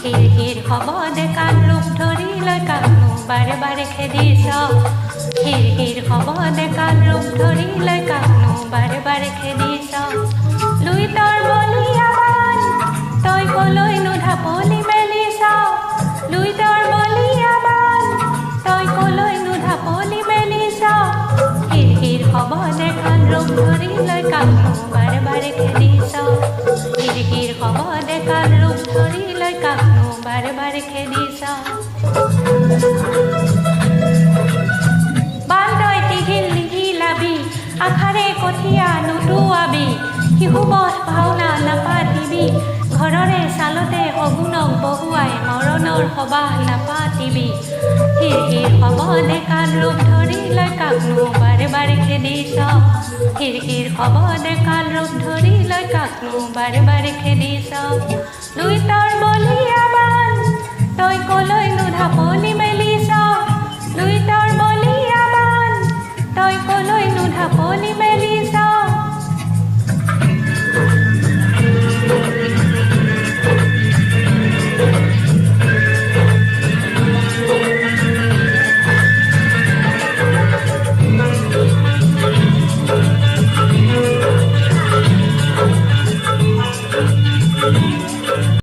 hero hero হ'ব ডেকাত ৰূপ ধৰি লৈ কাকনো বাৰে বাৰে খেদিছ হিৰ হিৰ হ'ব ডেকাত ৰূপ ধৰি লৈ কাকনো বাৰে বাৰে খেদিছ লুইতৰ বলিয়া বান তই কলৈনো ঢাপলি মেলিছ লুইতৰ বলিয়া বান তই কলৈনো ঢাপলি মেলিছ হিৰ হিৰ হ'ব ডেকাত ৰূপ ধৰি লৈ কাকনো বাৰে বাৰে খেদিছ হিৰ হিৰ হ'ব ডেকাত ৰূপ ধৰি লৈ কাকনো বাৰে বাৰে খেদিছ বান তই টিঘিল নিঘিলাবি আখাৰে কঠীয়া নুটুৱাবি শিশুবধ ভাওনা নাপাতিবি ঘৰৰে চালতে শগুনক বহুৱাই মৰণৰ সবাহ নাপাতিবি হিৰ হিৰ হ'ব ডেকাত ৰূপ ধৰি লৈ কাকনো বাৰে বাৰে খেদিছ হিৰ হিৰ হ'ব ডেকাত ৰূপ ধৰি লৈ কাকনো বাৰে বাৰে খেদিছ লুইতৰ বলিয়া